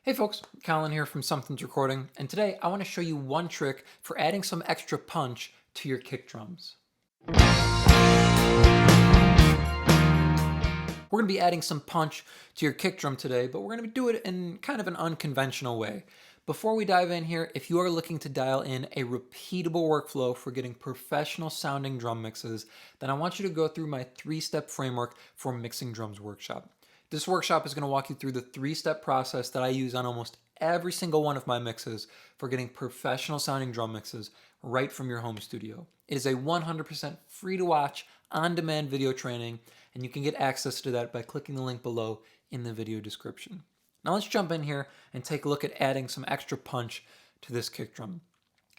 Hey folks, Colin here from Sumthins Recording, and today I want to show you one trick for adding some extra punch to your kick drums. We're going to be adding some punch to your kick drum today, but we're going to do it in kind of an unconventional way. Before we dive in here, if you are looking to dial in a repeatable workflow for getting professional sounding drum mixes, then I want you to go through my 3-step framework for Mixing Drums workshop. This workshop is going to walk you through the 3-step process that I use on almost every single one of my mixes for getting professional sounding drum mixes right from your home studio. It is a 100% free to watch, on-demand video training, and you can get access to that by clicking the link below in the video description. Now let's jump in here and take a look at adding some extra punch to this kick drum.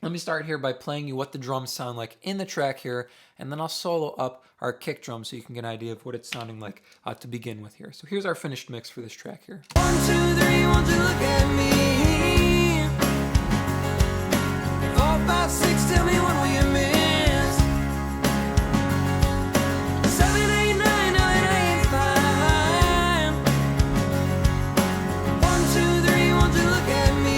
Let me start here by playing you what the drums sound like in the track here, and then I'll solo up our kick drum so you can get an idea of what it's sounding like to begin with here. So here's our finished mix for this track here. 1, 2, 3, won't you look at me? 4, 5, 6, tell me when will you miss? 7, 8, 9, no it ain't fine. 1, 2, 3, won't you look at me?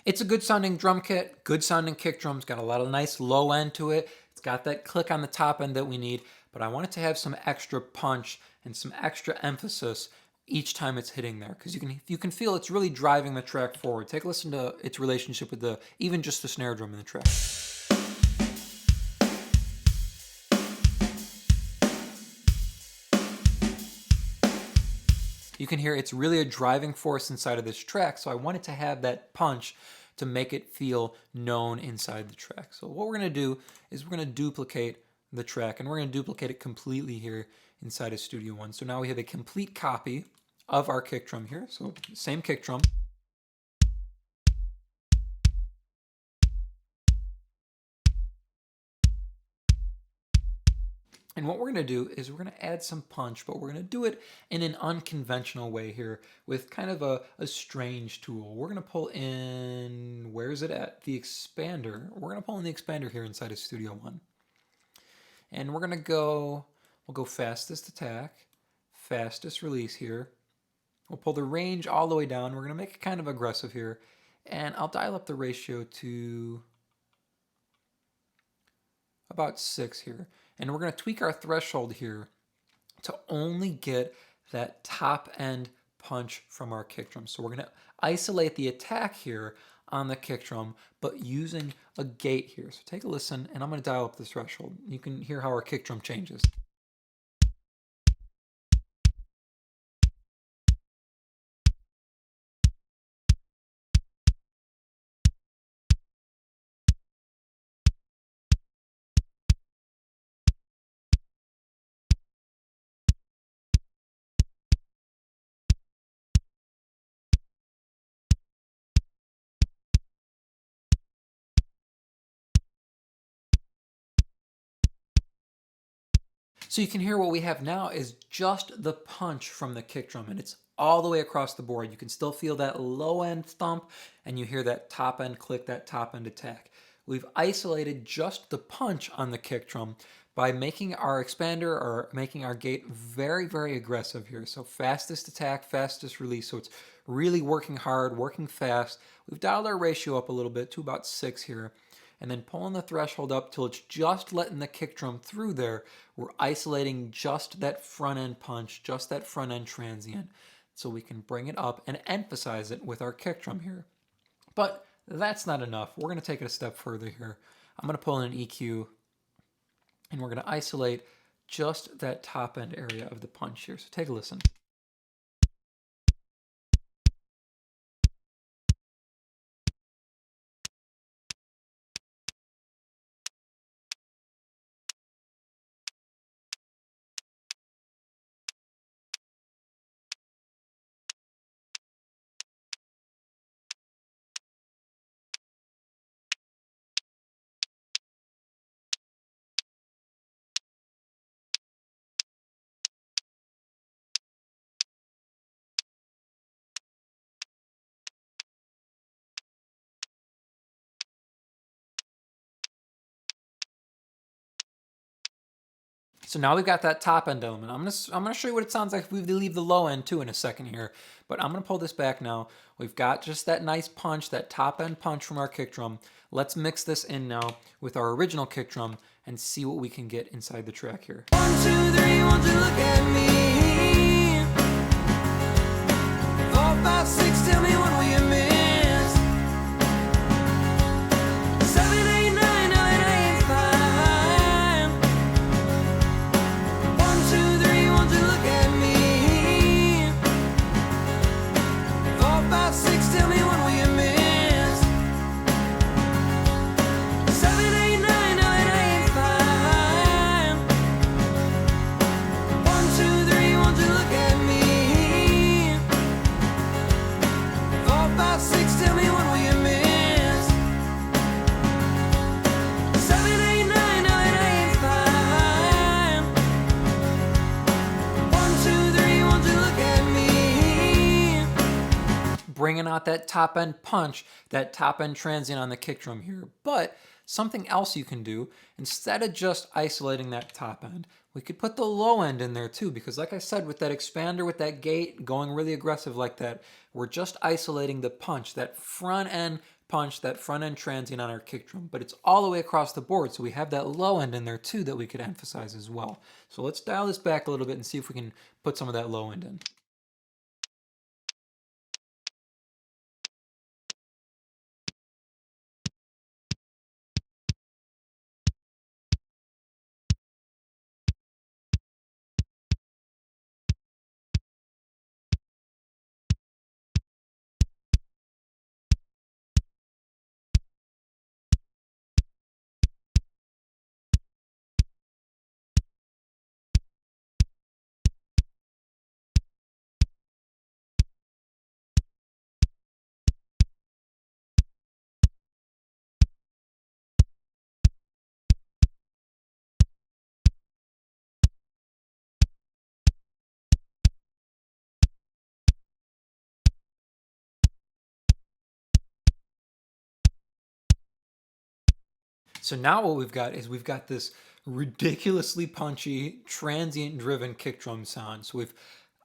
It's a good sounding drum kit, good sounding kick drums, got a lot of nice low end to it. It's got that click on the top end that we need, but I want it to have some extra punch and some extra emphasis each time it's hitting there, because you can feel it's really driving the track forward. Take a listen to its relationship with even just the snare drum in the track. You can hear it's really a driving force inside of this track, so I want it to have that punch to make it feel known inside the track. So what we're going to do is we're going to duplicate the track, and we're going to duplicate it completely here inside of Studio One. So now we have a complete copy of our kick drum here. So same kick drum. And what we're going to do is we're going to add some punch, but we're going to do it in an unconventional way here with kind of a strange tool. We're going to pull in, where is it at? The expander. We're going to pull in the expander here inside of Studio One. And we'll go fastest attack, fastest release here. We'll pull the range all the way down. We're going to make it kind of aggressive here. And I'll dial up the ratio to about 6 here. And we're going to tweak our threshold here to only get that top end punch from our kick drum. So we're going to isolate the attack here on the kick drum, but using a gate here. So take a listen, and I'm going to dial up the threshold. You can hear how our kick drum changes. So you can hear what we have now is just the punch from the kick drum, and it's all the way across the board. You can still feel that low end thump, and you hear that top end click, that top end attack. We've isolated just the punch on the kick drum by making our expander or making our gate very, very aggressive here. So fastest attack, fastest release. So it's really working hard, working fast. We've dialed our ratio up a little bit to about 6 here, and then pulling the threshold up till it's just letting the kick drum through there. We're isolating just that front end punch, just that front end transient, so we can bring it up and emphasize it with our kick drum here. But that's not enough. We're going to take it a step further here. I'm going to pull in an EQ, and we're going to isolate just that top end area of the punch here. So take a listen. So now we've got that top end element. I'm gonna show you what it sounds like if we leave the low end too in a second here. But I'm gonna pull this back now. We've got just that nice punch, that top end punch from our kick drum. Let's mix this in now with our original kick drum and see what we can get inside the track here. 1, 2, 3, won't you look at me? 4, 5, 6, tell me when will you miss? 7, 8, 9, no it ain't fine. 1, 2, 3, won't you look at me? 4, 5, 6, tell me when will you miss? 7, 8, 9, no it ain't fine. 1, 2, 3, won't you look at me? 4, 5, 6, tell me when will you miss? 7, 8, 9, no it ain't fine. 1, 2, 3, won't you look at me? Bringing out that top end punch, that top end transient on the kick drum here. But something else you can do, instead of just isolating that top end, we could put the low end in there too, because like I said, with that expander, with that gate, going really aggressive like that, we're just isolating the punch, that front end punch, that front end transient on our kick drum, but it's all the way across the board. So we have that low end in there too that we could emphasize as well. So let's dial this back a little bit and see if we can put some of that low end in. So now what we've got is we've got this ridiculously punchy, transient driven kick drum sound. So we've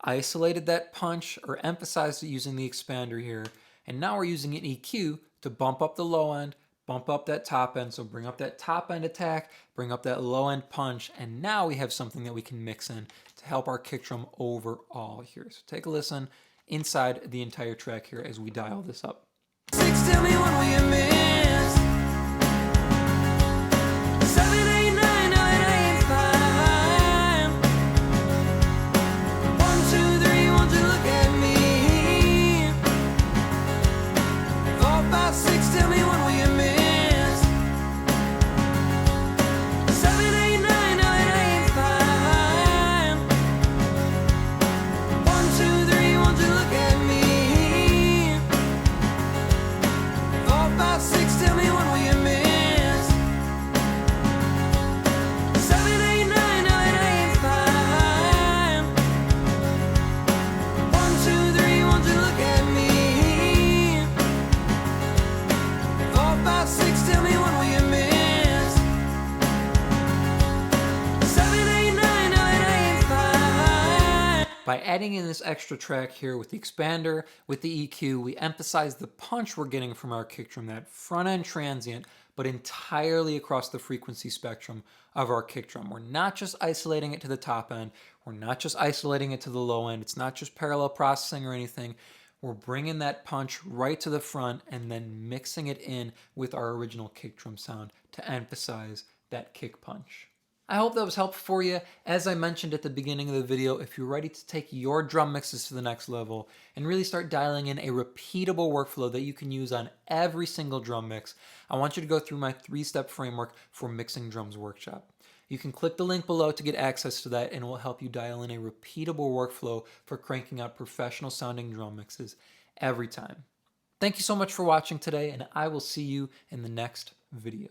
isolated that punch or emphasized it using the expander here. And now we're using an EQ to bump up the low end, bump up that top end. So bring up that top end attack, bring up that low end punch. And now we have something that we can mix in to help our kick drum overall here. So take a listen inside the entire track here as we dial this up. 6, tell me when will you miss? 7, 8, 9, no it ain't fine. 1, 2, 3, won't you look at me? 4, 5, 6, tell me when will you miss? 7, 8, 9, no it ain't fine. 1, 2, 3, won't you look at me? 4, 5, 6, tell me when will you miss? 7, 8, 9, no it ain't fine. 1, 2, 3, won't you look at me? 4, 5, 6, tell me when will you miss? 7, 8, 9, no it ain't fine. By adding in this extra track here with the expander, with the EQ, we emphasize the punch we're getting from our kick drum, that front end transient, but entirely across the frequency spectrum of our kick drum. We're not just isolating it to the top end. We're not just isolating it to the low end. It's not just parallel processing or anything. We're bringing that punch right to the front and then mixing it in with our original kick drum sound to emphasize that kick punch. I hope that was helpful for you. As I mentioned at the beginning of the video, if you're ready to take your drum mixes to the next level and really start dialing in a repeatable workflow that you can use on every single drum mix, I want you to go through my 3-step framework for Mixing Drums workshop. You can click the link below to get access to that, and it will help you dial in a repeatable workflow for cranking out professional sounding drum mixes every time. Thank you so much for watching today, and I will see you in the next video.